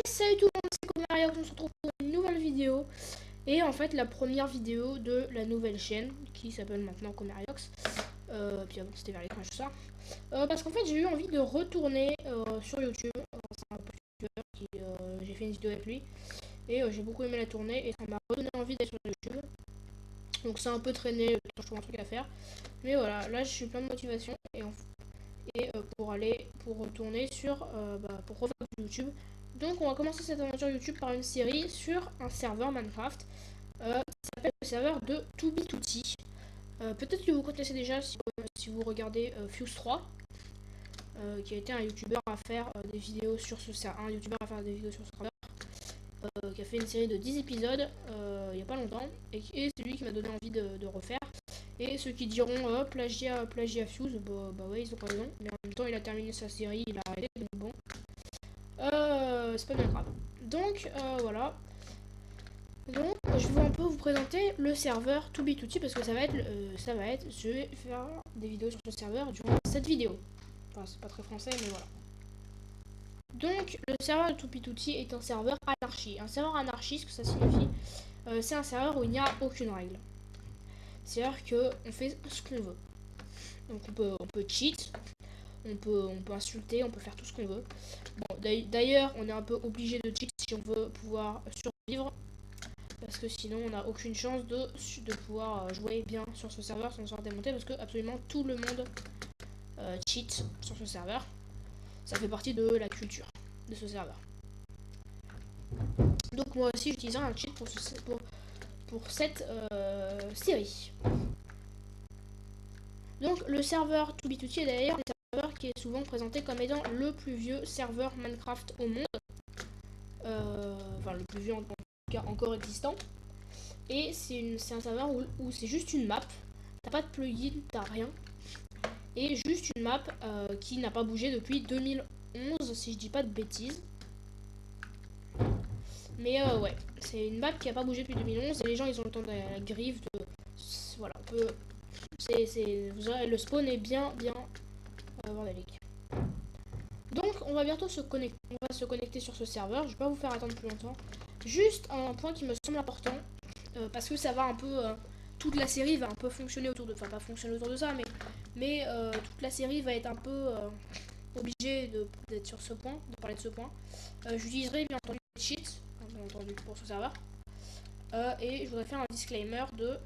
Salut tout le monde, c'est Comaria, on se retrouve pour une nouvelle vidéo. Et en fait la première vidéo de la nouvelle chaîne qui s'appelle maintenant Comariox. Puis avant c'était vers l'écran tout ça. Parce qu'en fait j'ai eu envie de retourner sur YouTube. C'est un youtubeur qui j'ai fait une vidéo avec lui. Et j'ai beaucoup aimé la tournée et ça m'a redonné envie d'être sur YouTube. Donc c'est un peu traîné, je trouve un truc à faire. Mais voilà, là je suis plein de motivation pour retourner sur pour refaire du YouTube. Donc on va commencer cette aventure YouTube par une série sur un serveur Minecraft qui s'appelle le serveur de Toobie2Tea. Peut-être que vous connaissez déjà si vous regardez Fuse 3, qui a été un youtubeur à faire des vidéos sur ce serveur, qui a fait une série de 10 épisodes il n'y a pas longtemps, et c'est lui qui m'a donné envie de refaire. Et ceux qui diront plagiat Fuse, bah ouais, ils ont pas raison, mais en même temps il a terminé sa série, il a arrêté, donc bon, c'est pas bien grave. Donc voilà. Donc je vais un peu vous présenter le serveur Toobie2Tea parce que je vais faire des vidéos sur ce serveur durant cette vidéo. Enfin c'est pas très français mais voilà. Donc le serveur de Toobie2Tea est un serveur anarchie. Un serveur anarchiste, ce que ça signifie, c'est un serveur où il n'y a aucune règle. C'est-à-dire qu'on fait ce qu'on veut. Donc on peut cheat, on peut insulter, on peut faire tout ce qu'on veut. Bon, d'ailleurs, on est un peu obligé de cheat si on veut pouvoir survivre. Parce que sinon, on n'a aucune chance de pouvoir jouer bien sur ce serveur sans se faire démonter. Parce que absolument tout le monde cheat sur ce serveur. Ça fait partie de la culture de ce serveur. Donc moi aussi, j'utiliserai un cheat pour cette série. Donc le serveur Toobie2Tea est d'ailleurs un serveur qui est souvent présenté comme étant le plus vieux serveur Minecraft au monde. Enfin le plus vieux en tout cas encore existant. Et c'est un serveur où c'est juste une map. T'as pas de plugin, t'as rien. Et juste une map qui n'a pas bougé depuis 2011 si je dis pas de bêtises. Mais ouais, c'est une map qui a pas bougé depuis 2011 et les gens ils ont le temps de la griffe de... Voilà, on peut... vous aurez, le spawn est bien bordélique. Donc on va bientôt se connecter sur ce serveur. Je vais pas vous faire attendre plus longtemps. Juste un point qui me semble important parce que ça va un peu toute la série va un peu fonctionner autour de, enfin pas fonctionner autour de ça, mais toute la série va être un peu obligée d'être sur ce point, de parler de ce point. J'utiliserai bien entendu les cheats, bien entendu pour ce serveur, et je voudrais faire un disclaimer de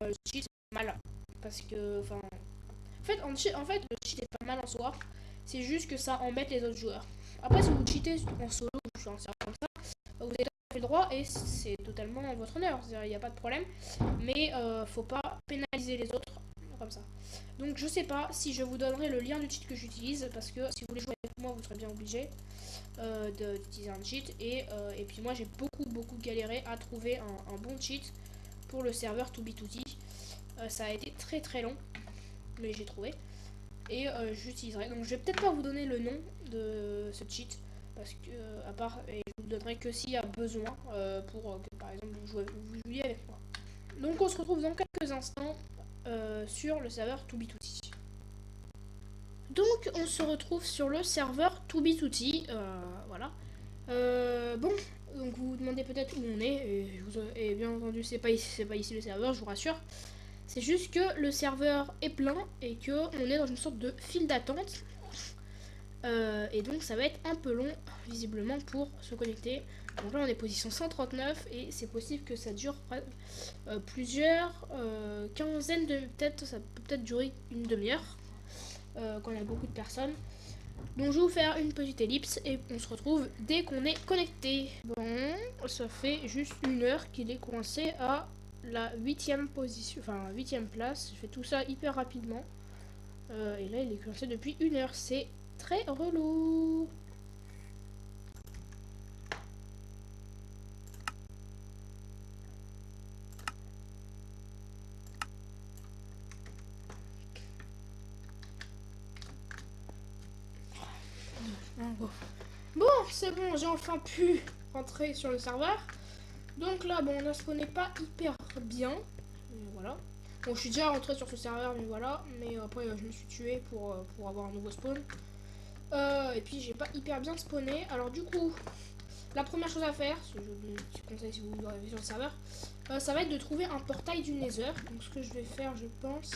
le cheat c'est mal parce que, enfin, en fait le cheat est pas mal en soi. C'est juste que ça embête les autres joueurs. Après, si vous cheatez en solo ou sur un serveur comme ça, vous avez le droit et c'est totalement en votre honneur. Il n'y a pas de problème. Mais faut pas pénaliser les autres comme ça. Donc je sais pas si je vous donnerai le lien du cheat que j'utilise parce que si vous voulez jouer avec moi, vous serez bien obligé d'utiliser un cheat. Et puis moi, j'ai beaucoup galéré à trouver un bon cheat pour le serveur Toobie2Tea. Ça a été très long, mais j'ai trouvé. Et j'utiliserai. Donc je vais peut-être pas vous donner le nom de ce cheat parce que à part et je vous le donnerai que s'il y a besoin pour que par exemple vous jouiez avec moi. Donc on se retrouve dans quelques instants sur le serveur Toobie2Tea. Donc on se retrouve sur le serveur Toobie2Tea, voilà. Bon, donc vous vous demandez peut-être où on est et bien entendu c'est pas ici le serveur, je vous rassure. C'est juste que le serveur est plein et que on est dans une sorte de file d'attente. Et donc ça va être un peu long visiblement pour se connecter. Donc là on est position 139 et c'est possible que ça dure plusieurs quinzaines de... Ça peut peut-être durer une demi-heure quand il y a beaucoup de personnes. Donc je vais vous faire une petite ellipse et on se retrouve dès qu'on est connecté. Bon, ça fait juste une heure qu'il est coincé à la 8ème position, enfin 8ème place. Je fais tout ça hyper rapidement. Et là il est coincé depuis une heure, c'est très relou. Bon, c'est bon, j'ai enfin pu rentrer sur le serveur. Donc là, bon, on a spawné pas hyper bien. Voilà. Bon, je suis déjà rentré sur ce serveur, mais voilà. Mais après, je me suis tué pour avoir un nouveau spawn. Et puis j'ai pas hyper bien spawné. Alors du coup, la première chose à faire, si je vous donne un petit conseil si vous arrivez sur le serveur, ça va être de trouver un portail du Nether. Donc ce que je vais faire, je pense...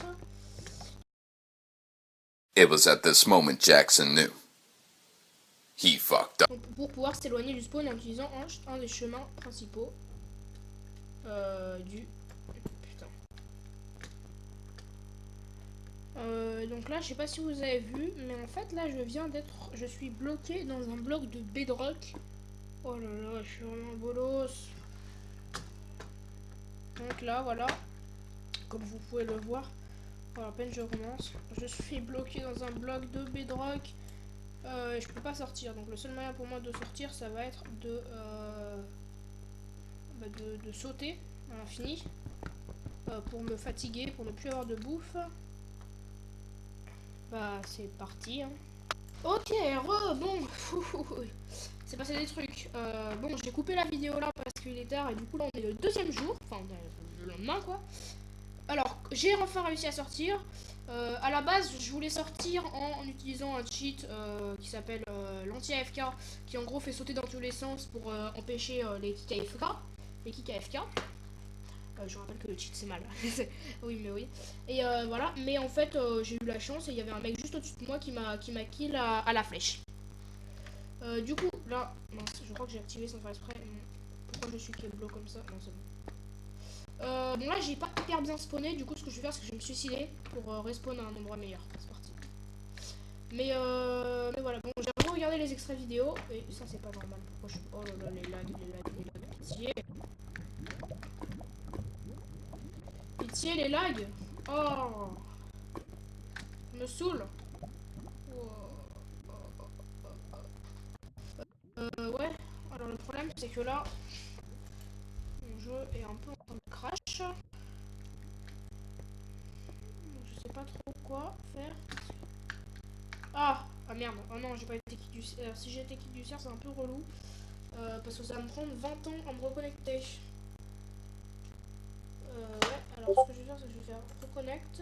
It was at this moment Jackson knew. He fucked up. Donc, pour pouvoir s'éloigner du spawn en utilisant un des chemins principaux du... Putain. Donc là, je sais pas si vous avez vu, mais en fait là, je suis bloqué dans un bloc de bedrock. Oh là là, je suis vraiment bolos. Donc là, voilà, comme vous pouvez le voir, à peine je recommence, je suis bloqué dans un bloc de bedrock. Je peux pas sortir, donc le seul moyen pour moi de sortir, ça va être de sauter à l'infini pour me fatiguer, pour ne plus avoir de bouffe. Bah c'est parti hein. Ok, bon, c'est passé des trucs. Bon, j'ai coupé la vidéo là parce qu'il est tard et du coup là on est le deuxième jour, enfin le lendemain quoi. Alors, j'ai enfin réussi à sortir. À la base, je voulais sortir en utilisant un cheat qui s'appelle l'anti-AFK, qui en gros fait sauter dans tous les sens pour empêcher les kicks AFK. Les kicks AFK. Je rappelle que le cheat c'est mal. Oui, mais oui. Et voilà, mais en fait, j'ai eu la chance et il y avait un mec juste au-dessus de moi qui m'a kill à la flèche. Du coup, là, mince, je crois que j'ai activé sans faire exprès. Pourquoi je suis bloqué comme ça? Non, c'est bon. Bon là j'ai pas hyper bien spawné, du coup ce que je vais faire c'est que je vais me suicider pour respawn à un endroit meilleur. C'est parti. Mais voilà, bon j'ai vraiment regardé les extraits vidéo et ça c'est pas normal. Pourquoi je... Oh là là, les lags, pitié. Pitié les lags. Oh, ça me saoule. Ouais, alors le problème c'est que là, mon jeu est un peu en train de crash. Je sais pas trop quoi faire. Ah merde, oh non, j'ai pas été kick du serveur. Si j'ai été kick du serveur, c'est un peu relou. Parce que ça va me prendre 20 ans à me reconnecter. Ouais, alors ce que je vais faire, c'est que je vais faire reconnect.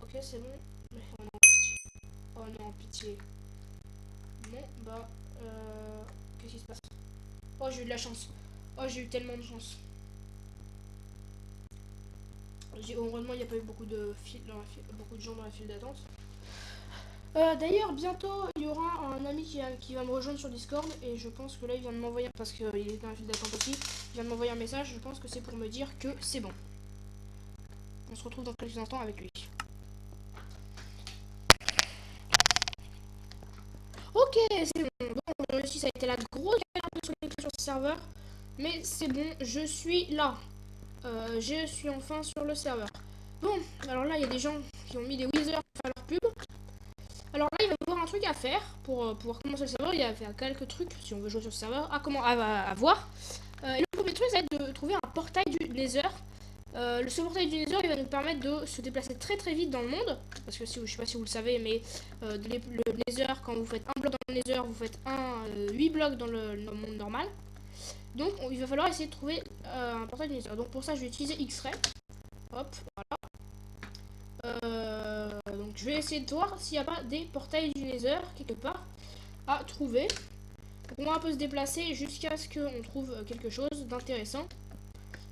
Ok, c'est bon. Mais oh non, pitié. Oh non, pitié. Bon, bah, qu'est-ce qui se passe? Oh, j'ai eu de la chance. Oh, j'ai eu tellement de chance. Heureusement, il n'y a pas eu beaucoup de gens dans la file d'attente. D'ailleurs, bientôt, il y aura un ami qui va me rejoindre sur Discord. Et je pense que là, il vient de m'envoyer, parce qu'il est dans la file d'attente aussi, il vient de m'envoyer un message. Je pense que c'est pour me dire que c'est bon. On se retrouve dans quelques instants avec lui. Ok, c'est bon. Bon, ici, ça a été la grosse galère de se connecter sur ce serveur. Mais c'est bon, je suis là. Je suis enfin sur le serveur. Bon, alors là, il y a des gens qui ont mis des wizards pour faire leur pub. Alors là, il va y avoir un truc à faire pour pouvoir commencer le serveur. Il va faire quelques trucs si on veut jouer sur ce serveur à voir. Et le premier truc, ça va être de trouver un portail du Nether. Ce portail du Nether, il va nous permettre de se déplacer très très vite dans le monde. Parce que si, je sais pas si vous le savez, mais le Nether, quand vous faites un bloc dans le Nether, vous faites 8 blocs dans le monde normal. Donc il va falloir essayer de trouver un portail du Nether. Donc pour ça, je vais utiliser X-Ray. Hop, voilà. Donc je vais essayer de voir s'il n'y a pas des portails du Nether quelque part à trouver. Donc on va un peu se déplacer jusqu'à ce qu'on trouve quelque chose d'intéressant.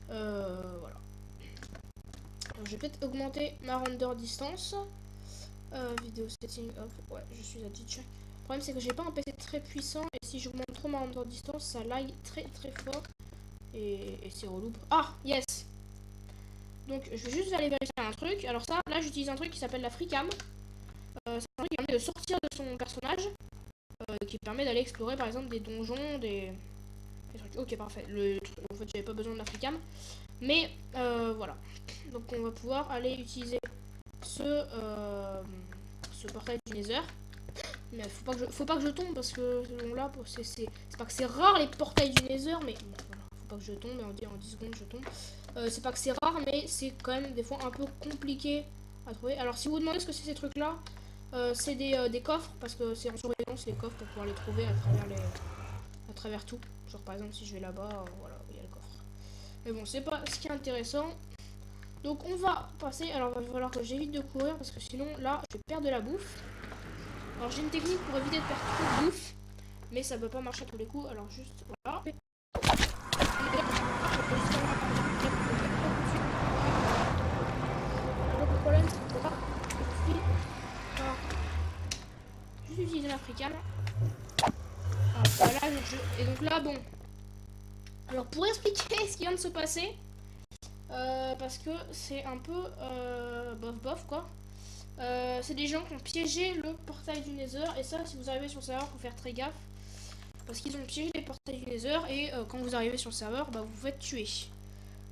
Voilà. Alors, je vais peut-être augmenter ma render distance. Vidéo setting, hop, ouais, je suis à Twitch. Le problème c'est que j'ai pas un PC très puissant et si j'augmente trop ma render distance, ça lag très très fort et c'est relou. Ah, yes. Donc je vais juste aller vérifier un truc. Alors ça, là j'utilise un truc qui s'appelle la FreeCam. C'est un truc qui permet de sortir de son personnage, qui permet d'aller explorer par exemple des donjons, des trucs. Ok, parfait. En fait, j'avais pas besoin de la FreeCam. Mais voilà. Donc on va pouvoir aller utiliser ce portail du Nether. Mais faut pas que je tombe parce que selon là, c'est pas que c'est rare les portails du Nether, mais bon, voilà, faut pas que je tombe. Mais en 10 secondes je tombe. C'est pas que c'est rare, mais c'est quand même des fois un peu compliqué à trouver. Alors si vous vous demandez ce que c'est ces trucs là, c'est des coffres parce que c'est en surveillance les coffres pour pouvoir les trouver à travers tout. Genre par exemple si je vais là-bas, voilà, il y a le coffre. Mais bon, c'est pas ce qui est intéressant. Donc on va passer, alors il va falloir que j'évite de courir parce que sinon là je vais perdre de la bouffe. Alors j'ai une technique pour éviter de perdre trop de bouffe, mais ça peut pas marcher à tous les coups, alors juste voilà. Alors le problème c'est que là, juste utiliser ma fricane. Voilà, et donc là bon. Alors pour expliquer ce qui vient de se passer, parce que c'est un peu bof bof quoi. C'est des gens qui ont piégé le portail du Nether, et ça si vous arrivez sur le serveur faut faire très gaffe parce qu'ils ont piégé les portails du Nether, et quand vous arrivez sur le serveur bah, vous vous faites tuer.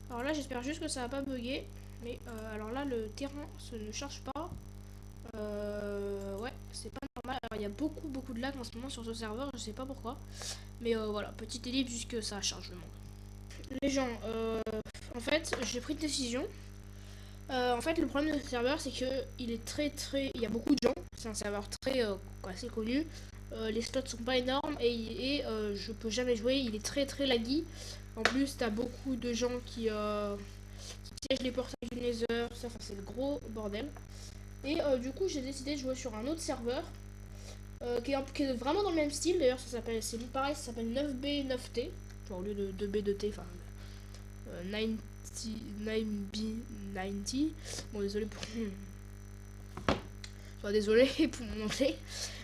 Alors là j'espère juste que ça va pas bugger, mais alors là le terrain ne charge pas. Ouais, c'est pas normal. Alors il y a beaucoup de lag en ce moment sur ce serveur, je sais pas pourquoi, mais voilà, petite ellipse jusque ça charge le monde. Les gens, en fait j'ai pris une décision. En fait, le problème de ce serveur, c'est que il est il y a beaucoup de gens. C'est un serveur assez connu. Les slots sont pas énormes et je peux jamais jouer. Il est très laggy. En plus, t'as beaucoup de gens qui piègent les portails du Nether. Ça, c'est le gros bordel. Et du coup, j'ai décidé de jouer sur un autre serveur qui est vraiment dans le même style. D'ailleurs, c'est pareil, ça s'appelle 9B 9T. Enfin, au lieu de 2B 2T, enfin 9B90. Bon, désolé pour désolé pour mon anglais.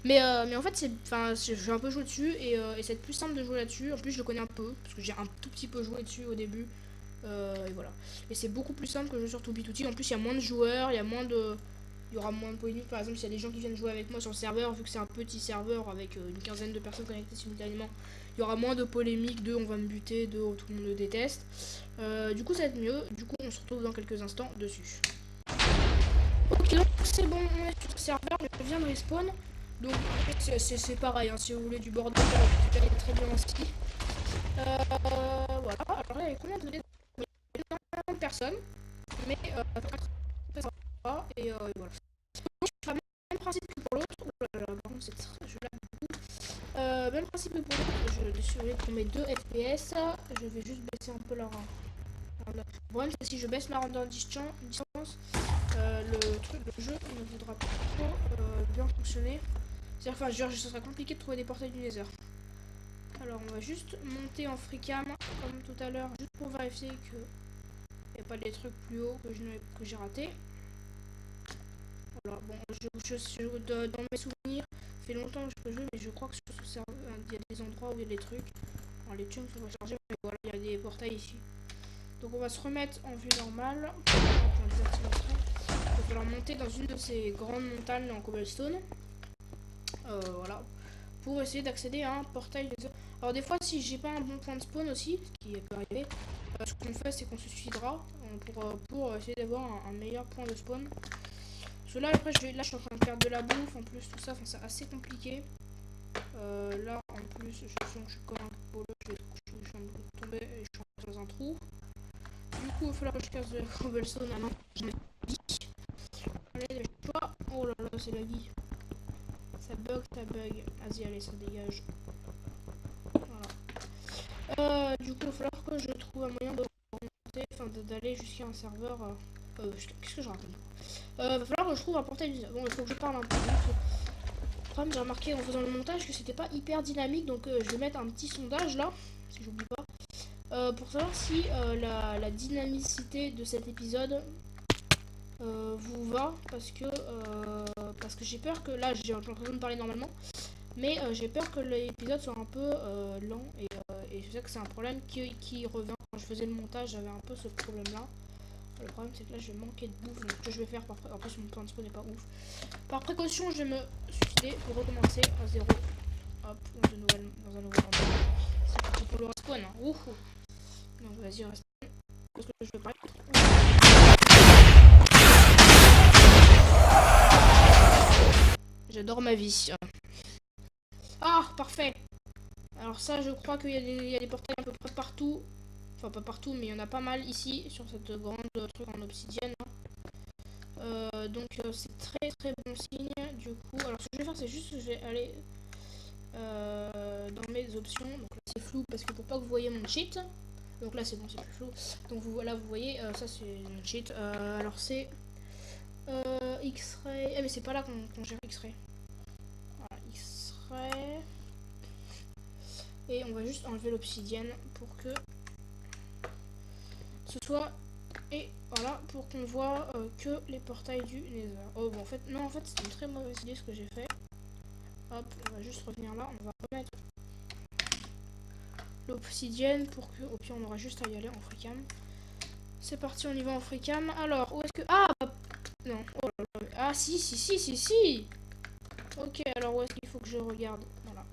Mais en fait, je vais un peu jouer dessus et c'est plus simple de jouer là-dessus. En plus, je le connais un peu parce que j'ai un tout petit peu joué dessus au début. Et voilà. Et c'est beaucoup plus simple que de jouer sur Toupituti. En plus, il y a moins de joueurs, il y aura moins de polémiques. Par exemple, s'il y a des gens qui viennent jouer avec moi sur le serveur, vu que c'est un petit serveur avec une quinzaine de personnes connectées simultanément, il y aura moins de polémiques, de on va me buter, de tout le monde me déteste. Du coup, ça va être mieux. Du coup, on se retrouve dans quelques instants dessus. Ok, donc c'est bon, on est sur le serveur, je viens de respawn. Donc c'est pareil, hein, si vous voulez du bordel, il est très bien ainsi. Voilà, alors là il y a combien de personnes, mais très sympa, et voilà. Donc je ferai le même principe que pour l'autre. Par contre je lag beaucoup. Même principe que pour l'autre, je suis pour mes 2 FPS, je vais juste baisser un peu leur... Le problème c'est que si je baisse ma render distance, le jeu ne voudra pas trop bien fonctionner. C'est-à-dire, enfin, ce sera compliqué de trouver des portails du Nether. Alors, on va juste monter en freecam comme tout à l'heure, juste pour vérifier qu'il n'y a pas des trucs plus hauts que j'ai raté. Voilà, bon, dans mes souvenirs, ça fait longtemps que je peux jouer, mais je crois que sur ce serveur, il y a des endroits où il y a des trucs. Alors, les tunes sont rechargées, mais voilà, il y a des portails ici. Donc, on va se remettre en vue normale. Il va falloir monter dans une de ces grandes montagnes en cobblestone. Voilà. Pour essayer d'accéder à un portail. Alors des fois si j'ai pas un bon point de spawn aussi, ce qui peut arriver, ce qu'on fait c'est qu'on se suicidera pour essayer d'avoir un meilleur point de spawn. Parce que là après là je suis en train de perdre de la bouffe, en plus tout ça, c'est assez compliqué. Là en plus je suis comme un polo, je suis en train de tomber et je suis dans un trou. Du coup il va falloir que je casse de la cobblestone. Ah non, allez, dépêche-toi. Oh là là, c'est laggy. Ça bug. Vas-y, allez, ça dégage. Voilà. Du coup, il va falloir que je trouve un moyen de remonter, enfin d'aller jusqu'à un serveur. Qu'est-ce que je raconte? Il va falloir que je trouve un portail. Bon, il faut que je parle un peu. Le problème, j'ai remarqué en faisant le montage que c'était pas hyper dynamique, donc je vais mettre un petit sondage là, si j'oublie pas, pour savoir si la dynamicité de cet épisode vous va, parce que j'ai peur que là j'ai l'impression de parler normalement, mais j'ai peur que l'épisode soit un peu lent, et je sais que c'est un problème qui revient quand je faisais le montage. J'avais un peu ce problème là. Le problème c'est que là je vais manquer de bouffe, donc ce que je vais faire en plus mon plan de spawn n'est pas ouf. Par précaution je vais me suicider pour recommencer à zéro. Hop, dans un nouvel endroit. C'est parti pour le respawn, hein. Ouh. Donc vas-y, respawn. Qu'est-ce que je vais parler? J'adore ma vie. Ah, parfait. Alors ça, je crois qu'il y a des portails à peu près partout. Enfin, pas partout, mais il y en a pas mal ici, sur cette grande truc en obsidienne. Donc c'est très bon signe. Du coup, alors ce que je vais faire, c'est juste que je vais aller dans mes options. Donc là, c'est flou parce que pour pas que vous voyez mon cheat. Donc là c'est bon, c'est plus flou. Donc voilà, vous voyez, ça c'est mon cheat. Alors c'est X-ray. Eh mais c'est pas là qu'on gère X-ray. Voilà, X-ray. Et on va juste enlever l'obsidienne pour que ce soit... Et voilà, pour qu'on voit que les portails du Nether. Oh bon, en fait, non, en fait c'est une très mauvaise idée ce que j'ai fait. Hop, on va juste revenir là, on va remettre l'obsidienne pour que, au pire on aura juste à y aller en freecam. C'est parti, on y va en freecam. Alors, où est-ce que... Ah bah, non, oh là là. Ah si. Ok, alors où est-ce qu'il faut que je regarde? Voilà.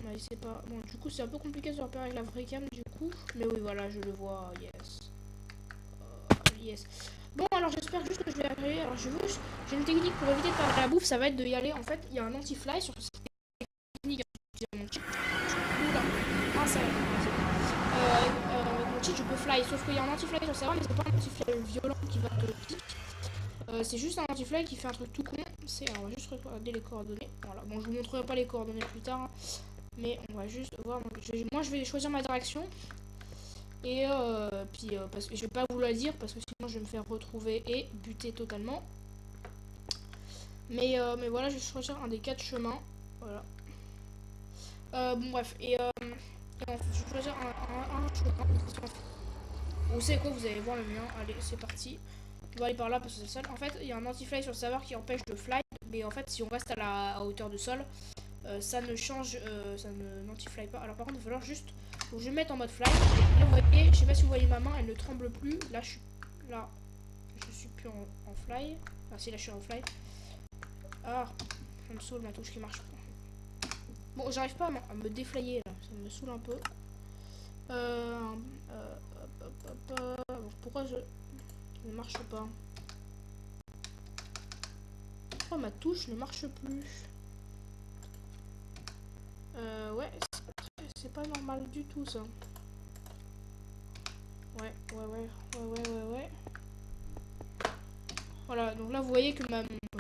Ouais, c'est pas... Bon, du coup, c'est un peu compliqué de se repérer avec la vraie cam, du coup. Mais oui, voilà, je le vois, yes. Yes. Bon, alors j'espère juste que je vais arriver. Alors, j'ai une technique pour éviter de perdre la bouffe, ça va être de y aller. En fait, il y a un anti-fly sur cette technique. Mon cheat. Oula. Ah, ça va. Avec mon cheat, je peux fly. Sauf qu'il y a un anti-fly sur le serveur, mais c'est pas un anti-fly violent qui va te pique. C'est juste un anti-fly qui fait un truc tout con. Alors, on va juste regarder les coordonnées. Voilà. Bon, je vous montrerai pas les coordonnées plus tard. Hein. Mais on va juste voir. Donc, moi, je vais choisir ma direction. Et puis, parce que je vais pas vous la dire, parce que sinon, je vais me faire retrouver et buter totalement. Mais voilà, je vais choisir un des 4 chemins. Voilà. Bon, bref. Et je vais choisir un chemin. Vous savez quoi, vous allez voir le mien. Allez, c'est parti. On va aller par là parce que c'est le seul. En fait, il y a un anti-fly sur le serveur qui empêche de fly. Mais en fait, si on reste à hauteur de sol, ça ne change, ça n'anti-fly pas. Alors par contre, il va falloir juste... Donc, je vais mettre en mode fly. Et là, vous voyez, je sais pas si vous voyez ma main, elle ne tremble plus. Là, je suis plus en fly. Enfin, si, là, je suis en fly. Ah, ça me saoule ma touche qui marche pas. Bon, j'arrive pas à me déflayer là. Ça me saoule un peu. Pourquoi je ne marche pas? Pourquoi ma touche ne marche plus? Ouais, c'est pas normal du tout ça. Ouais. Voilà, donc là vous voyez que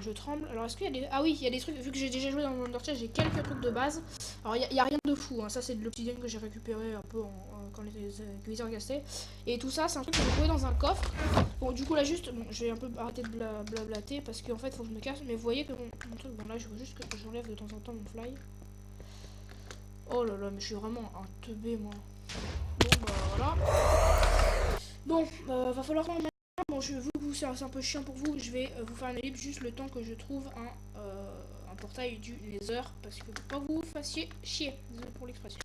je tremble. Alors est-ce qu'il y a des... Ah oui, il y a des trucs, vu que j'ai déjà joué dans Undertale, j'ai quelques trucs de base. Alors il y a rien de fou, hein. Ça c'est de l'obsidienne que j'ai récupéré un peu quand les Wizards castaient. Et tout ça, c'est un truc que j'ai trouvé dans un coffre. Bon, du coup là juste, bon, je vais un peu arrêter de blablater parce qu'en fait faut que je me casse. Mais vous voyez que mon truc, bon là je veux juste que j'enlève de temps en temps mon fly. Oh là là, mais je suis vraiment un teubé moi. Bon bah voilà. Bon, va falloir qu'on... Bon, vu que c'est un peu chiant pour vous, je vais vous faire une ellipse juste le temps que je trouve un portail du Nether, parce que pour pas vous fassiez chier, désolé pour l'expression.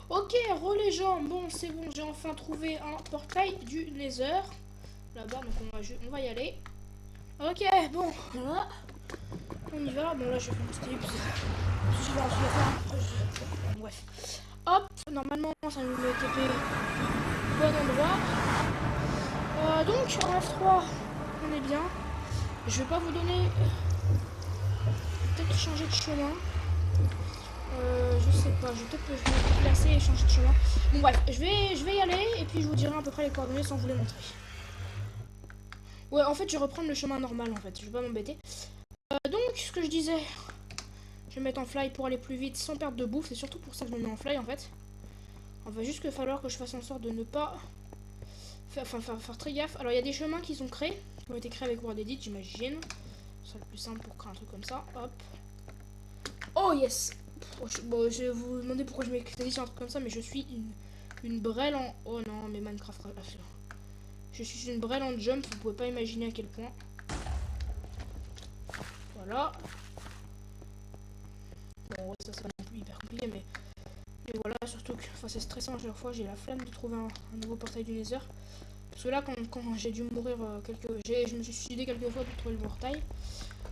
Ok, les gens, bon c'est bon, j'ai enfin trouvé un portail du Nether, là-bas, donc on va y aller. Ok, bon, voilà, on y va, bon là je vais faire une petite ellipse, je vais ensuite faire, bref. Hop, normalement ça nous met TP au bon endroit. Donc en F3, on est bien. Je vais pas vous donner... Peut-être changer de chemin. Je sais pas, je vais peut-être me déplacer et changer de chemin. Bon bref, je vais y aller et puis je vous dirai à peu près les coordonnées sans vous les montrer. Ouais, en fait, je vais reprendre le chemin normal en fait, je vais pas m'embêter. Donc, ce que je disais, je vais mettre en fly pour aller plus vite sans perdre de bouffe. C'est surtout pour ça que je me mets en fly en fait. On va juste falloir que je fasse en sorte de ne pas... faire très gaffe. Alors, il y a des chemins qui sont créés, qui ont été créés avec WordEdit, j'imagine. C'est le plus simple pour créer un truc comme ça. Hop. Oh yes. Bon, je vais vous demander pourquoi je m'écris sur un truc comme ça, mais je suis une brêle en... Oh non, mais Minecraft... Je suis une brêle en jump, vous pouvez pas imaginer à quel point. Voilà. Bon, ça c'est pas non plus hyper compliqué, mais voilà, surtout que c'est stressant à chaque fois, j'ai la flemme de trouver un nouveau portail du Nether. Parce que là, quand j'ai dû mourir je me suis suicidé quelques fois pour trouver le portail.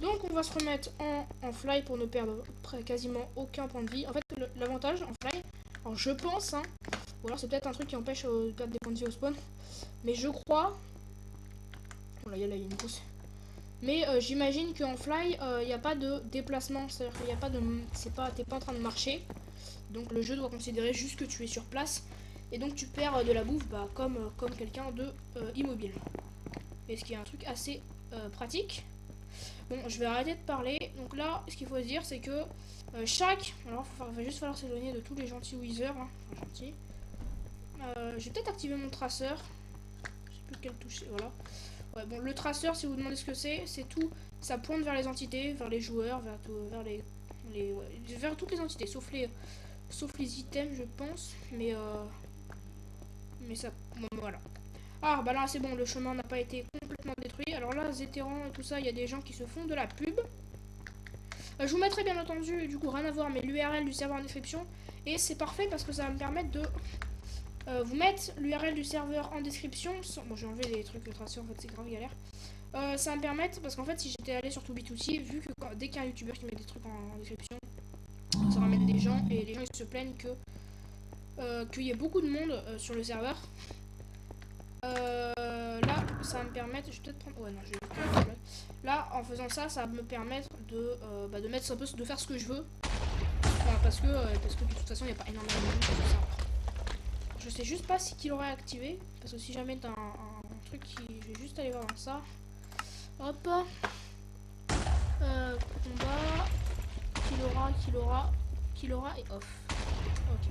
Donc on va se remettre en fly pour ne perdre quasiment aucun point de vie. En fait, l'avantage en fly, alors je pense, hein, ou alors c'est peut-être un truc qui empêche de perdre des points de vie au spawn, mais je crois... Bon là, il y a une grosse... Mais j'imagine qu'en fly, il n'y a pas de déplacement, c'est-à-dire qu'il n'y a pas de... T'es pas en train de marcher, donc le jeu doit considérer juste que tu es sur place, et donc tu perds de la bouffe comme quelqu'un de immobile. Et ce qui est un truc assez pratique. Bon, je vais arrêter de parler. Donc là, ce qu'il faut se dire, c'est que chaque... Alors, il va juste falloir s'éloigner de tous les gentils wizards. Hein. Enfin, gentils. Je vais peut-être activer mon traceur. Je sais plus quelle touche, voilà. Ouais, bon, le traceur, si vous vous demandez ce que c'est tout. Ça pointe vers les entités, vers les joueurs, vers vers toutes les entités, sauf les items, je pense. Mais ça, bon, voilà. Ah, bah là, c'est bon, le chemin n'a pas été complètement détruit. Alors là, Zétéran et tout ça, il y a des gens qui se font de la pub. Je vous mettrai bien entendu, du coup, rien à voir, mais l'URL du serveur en description. Et c'est parfait parce que ça va me permettre de vous mettre l'URL du serveur en description. Bon, j'ai enlevé les trucs de traceur, en fait, c'est grave galère. Ça va me permettre, parce qu'en fait, si j'étais allé sur ToBe2T, vu que dès qu'il y a un youtubeur qui met des trucs en description, ça ramène des gens, et les gens ils se plaignent qu'il y ait beaucoup de monde sur le serveur. Là, ça va me permettre, je vais peut-être prendre, ouais non, je vais là, en faisant ça, ça va me permettre de mettre un peu, de faire ce que je veux, enfin, parce que de toute façon, il n'y a pas énormément de monde sur le serveur. Je sais juste pas si qu'il aurait activé, parce que si jamais t'as un truc qui, je vais juste aller voir dans ça. Hop. Combat. Qu'il aura et off. Ok.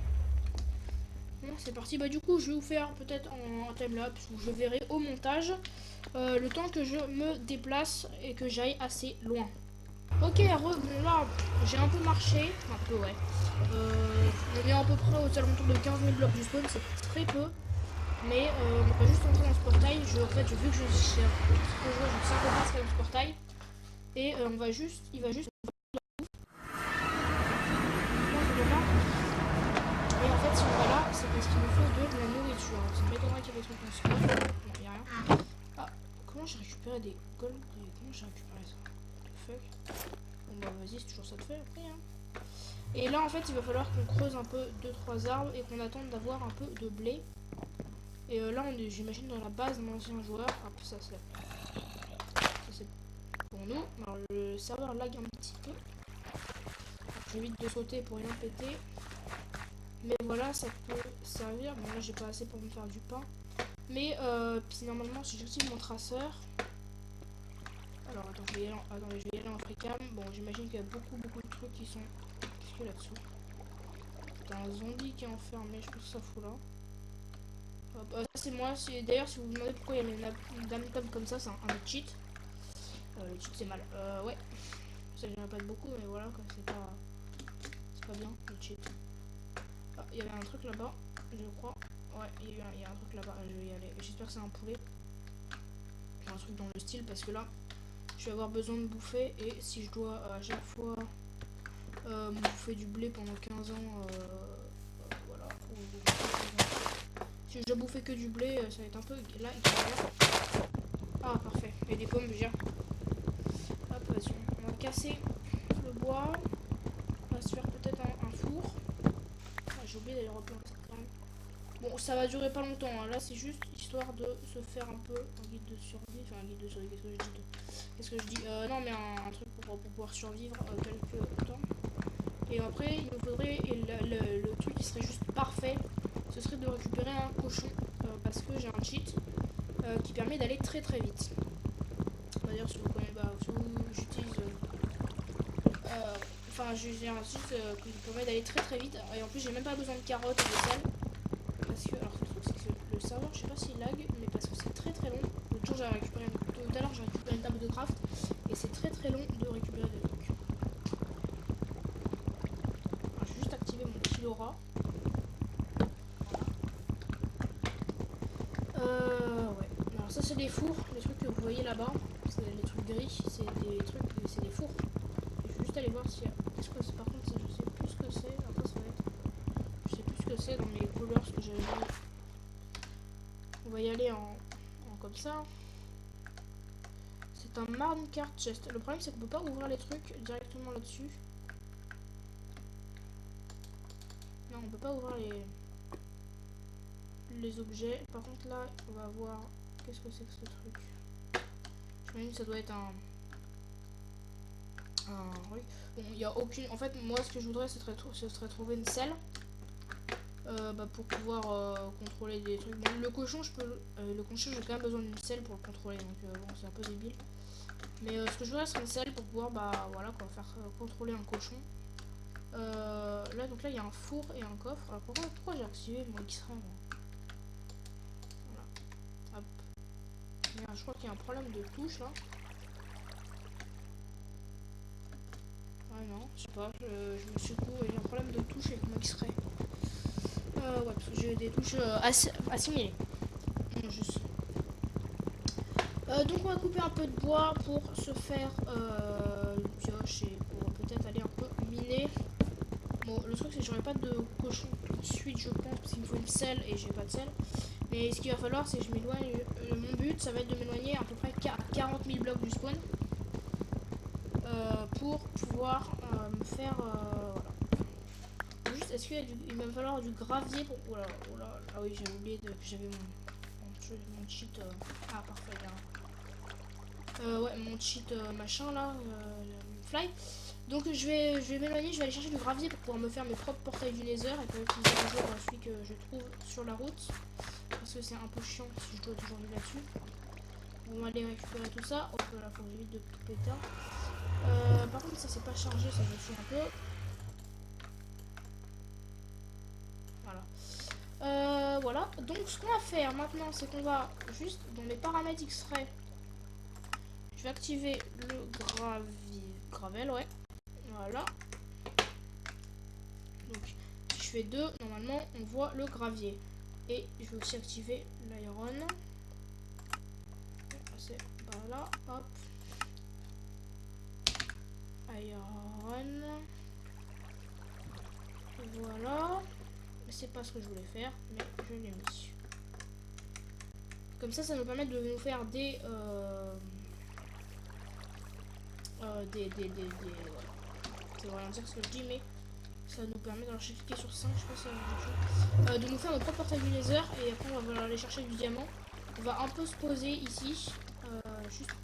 Bon, c'est parti. Bah du coup, je vais vous faire peut-être en timelapse où je verrai au montage le temps que je me déplace et que j'aille assez loin. Ok, bon là, j'ai un peu marché. Un peu, ouais. On est à peu près aux alentours de 15 000 blocs du spawn, c'est très peu. Mais on va juste entrer dans ce portail. En fait, vu que je sais pas ce qu'il y a dans ce portail. Et il va juste. Et en fait, si on va là, c'est parce qu'il nous faut de la nourriture. Ça m'étonnerait qu'il y ait des trucs dans ce coffre. Non, il n'y a rien. Ah, comment j'ai récupéré des gold? Comment j'ai récupéré ça? What the fuck? Bon, bah vas-y, c'est toujours ça de fait après. Hein. Et là, en fait, il va falloir qu'on creuse un peu 2-3 arbres et qu'on attende d'avoir un peu de blé. Et là, on est, j'imagine, dans la base d'un ancien joueur. Hop, ça c'est pour nous. Alors, le serveur lag un petit peu. J'évite de sauter pour rien péter. Mais voilà, ça peut servir. Bon, là, j'ai pas assez pour me faire du pain. Mais puis normalement, si j'utilise mon traceur. Alors, attends, je vais y aller en freecam. Bon, j'imagine qu'il y a beaucoup de trucs qui sont. Qu'est-ce qu'il y a là-dessous? T'as un zombie qui est enfermé, je pense que ça fout là. Ça c'est moi. D'ailleurs, si vous vous demandez pourquoi il y a une dame comme ça, c'est un cheat. Le cheat c'est mal. Ouais. Ça vient pas de beaucoup, mais voilà, quoi. C'est pas bien le cheat. Ah, il y avait un truc là-bas, je crois. Ouais, il y a un truc là-bas, je vais y aller. J'espère que c'est un poulet. Un truc dans le style, parce que là, je vais avoir besoin de bouffer. Et si je dois à chaque fois me bouffer du blé pendant 15 ans, voilà. Si je dois bouffer que du blé, ça va être un peu là. Ah, parfait. Et des pommes, déjà. Hop, vas-y. On va casser le bois. On va se faire peut-être un four. Ah, j'ai oublié d'aller replanter quand même. Bon, ça va durer pas longtemps. Hein. Là, c'est juste histoire de se faire un peu un guide de survie. Enfin, un guide de survie, qu'est-ce que je dis non, mais un truc pour pouvoir survivre quelques temps. Et après, il nous faudrait. Et le truc qui serait juste parfait, ce serait de récupérer un cochon. Parce que j'ai un cheat qui permet d'aller très très vite. D'ailleurs, si vous connaissez, j'utilise. Enfin, j'ai un cheat qui me permet d'aller très très vite. Et en plus, j'ai même pas besoin de carottes et de sel. Parce que, alors, le truc, c'est que le serveur, je sais pas s'il lag, mais parce que c'est très très long. L'autre jour, tout à l'heure, j'ai récupéré une table de craft. Et c'est très très long de récupérer des trucs. Alors, je vais juste activer mon Kilora. Ouais. Alors, ça, c'est des fours. Les trucs que vous voyez là-bas, c'est les trucs gris. C'est des fours. Je vais juste aller voir s'il y a. Est-ce que c'est, par contre, je sais plus ce que c'est. Après, ça va être. Je sais plus ce que c'est dans mes couleurs, ce que j'avais vu. On va y aller en comme ça. C'est un Minecart chest. Le problème c'est qu'on peut pas ouvrir les trucs directement là-dessus. Non, on peut pas ouvrir les objets. Par contre là, on va voir. Qu'est-ce que c'est que ce truc? J'imagine que ça doit être oui. Bon, il y a aucune. En fait, moi ce que je voudrais, ce serait trouver une selle. Pour pouvoir contrôler des trucs. Bon, le cochon, le cochon, j'ai quand même besoin d'une selle pour le contrôler, donc bon, c'est un peu débile. Mais ce que je voudrais, c'est une selle pour pouvoir, voilà, quoi, faire contrôler un cochon. Là, donc là, il y a un four et un coffre. Alors pourquoi j'ai activé mon X-ray? Merde, je crois qu'il y a un problème de touche là. Ah non, je sais pas, je me secoue et j'ai un problème de touche avec mon X-Ray. Ouais, parce que j'ai des touches assimilées. Non, juste. Donc on va couper un peu de bois pour se faire une pioche et pour peut-être aller un peu miner. Bon, le truc c'est que j'aurai pas de cochon tout de suite je pense parce qu'il me faut une selle et j'ai pas de selle. Mais ce qu'il va falloir c'est que je m'éloigne. Mon but ça va être de m'éloigner à peu près à 40 000 blocs du spawn. Pour pouvoir me faire... voilà. Juste est-ce qu'il va me falloir du gravier pour... Oula, oula, ah oui j'ai oublié que j'avais mon cheat... Ah parfait bien. Ouais mon cheat machin là, fly. Donc je vais m'éloigner, je vais aller chercher du gravier pour pouvoir me faire mes propres portails du Nether et pour utiliser toujours celui que je trouve sur la route. Parce que c'est un peu chiant si je dois toujours vivre là-dessus. On va aller récupérer tout ça. Hop là, faut que j'évite de tout péter. Par contre ça c'est pas chargé, ça me suit un peu. Voilà. Voilà. Donc ce qu'on va faire maintenant c'est qu'on va juste dans les paramètres X-Ray. Je vais activer le gravel, ouais. Voilà. Donc, si je fais 2, normalement, on voit le gravier. Et je vais aussi activer l'iron. C'est par là, hop. Iron. Voilà. C'est pas ce que je voulais faire, mais je l'ai mis. Comme ça nous permet de nous faire des... voilà. C'est vraiment dire ce que je dis, mais ça nous permet d'en cliquer sur 5, je pense que de nous faire notre propre portail du Nether et après on va aller chercher du diamant. On va un peu se poser ici,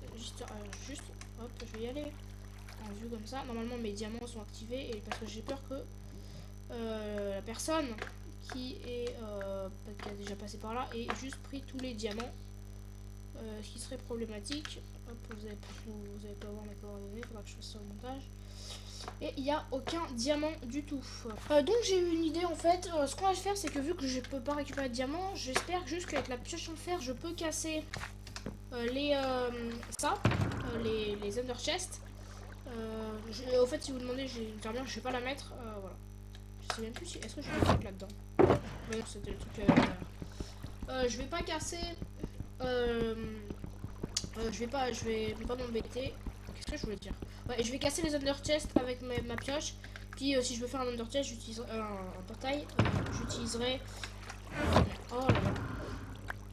juste, hop, je vais y aller en vue comme ça. Normalement mes diamants sont activés et parce que j'ai peur que la personne qui a déjà passé par là ait juste pris tous les diamants, ce qui serait problématique. Hop, vous avez pas voir mes coordonnées, il faudra que je fasse ça au montage. Et il n'y a aucun diamant du tout. Donc j'ai eu une idée en fait. Ce qu'on va faire c'est que vu que je peux pas récupérer de diamants, j'espère juste qu'avec la pioche en fer je peux casser les under chests. Au fait si vous demandez, je vais pas la mettre. Voilà. Je sais même plus si... Est-ce que j'ai des trucs là-dedans? Non, c'était le truc... je vais pas casser... je vais pas m'embêter. Qu'est-ce que je voulais dire? Ouais, je vais casser les under chests avec ma pioche. Puis si je veux faire un under chest, j'utiliserai un portail. J'utiliserai... oh là là.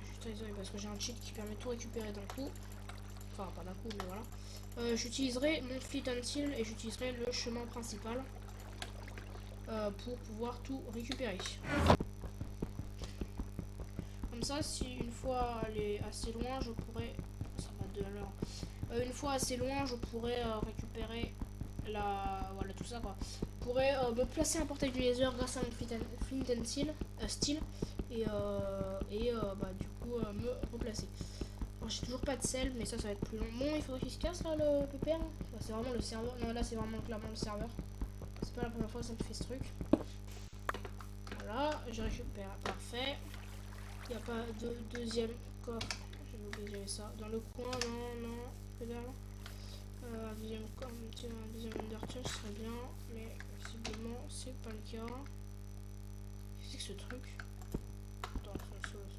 Je suis désolée parce que j'ai un cheat qui permet de tout récupérer d'un coup. Enfin, pas d'un coup, mais voilà. J'utiliserai mon flint and steel et j'utiliserai le chemin principal pour pouvoir tout récupérer. Comme ça, si une fois elle est assez loin, je pourrais... Ça va de l'heure. Une fois assez loin, je pourrais récupérer voilà, tout ça quoi. Je pourrais me placer un portail du Nether grâce à mon flint and steel, et bah, du coup me replacer. J'ai toujours pas de sel, mais ça va être plus long. Bon, il faudrait qu'il se casse là le PPR. Bah, c'est vraiment le serveur. Non, là c'est vraiment clairement le serveur. C'est pas la première fois que ça me fait ce truc. Voilà, je récupère. Parfait. Il n'y a pas de deuxième coffre. J'avais oublié que j'avais ça. Dans le coin, non, que dalle. Un deuxième coffre, un deuxième under chest serait bien, mais visiblement c'est pas le cas. Qu'est-ce que c'est que ce truc? Attends, fonceuse.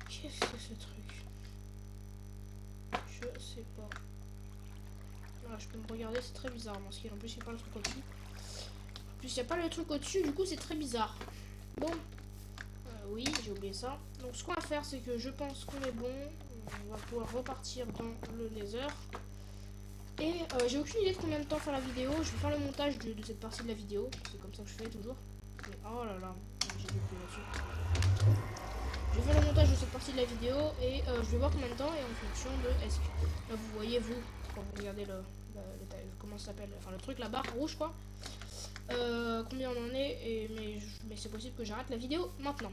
Qu'est-ce que c'est ce truc? Je sais pas. Là, je peux me regarder, c'est très bizarre. Parce qu'en plus, il n'y a pas le truc au-dessus. En plus, il n'y a pas le truc au-dessus, du coup, c'est très bizarre. Bon. Oui, j'ai oublié ça. Donc, ce qu'on va faire, c'est que je pense qu'on est bon. On va pouvoir repartir dans le Nether. Et j'ai aucune idée de combien de temps faire la vidéo. Je vais faire le montage de cette partie de la vidéo. C'est comme ça que je fais toujours. Et, oh là là, j'ai beaucoup là-dessus. Je vais faire le montage de cette partie de la vidéo et je vais voir combien de temps et en fonction de est-ce que là, vous voyez vous quand vous regardez comment ça s'appelle, enfin le truc, la barre rouge quoi, combien on en est, mais c'est possible que j'arrête la vidéo maintenant.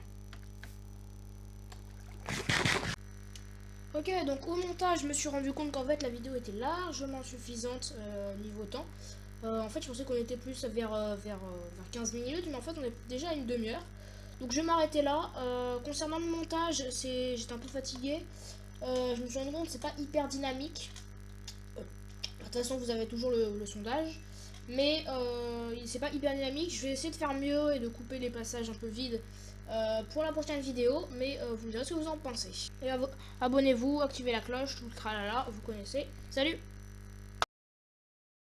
Ok, donc au montage je me suis rendu compte qu'en fait la vidéo était largement suffisante niveau temps. En fait je pensais qu'on était plus vers 15 minutes, mais en fait on est déjà à une demi-heure. Donc je vais m'arrêter là. Concernant le montage, j'étais un peu fatigué. Je me suis rendu compte que c'est pas hyper dynamique. De toute façon, vous avez toujours le sondage. Mais c'est pas hyper dynamique. Je vais essayer de faire mieux et de couper les passages un peu vides pour la prochaine vidéo. Mais vous me direz ce que vous en pensez. Et abonnez-vous, activez la cloche, tout le tralala, vous connaissez. Salut!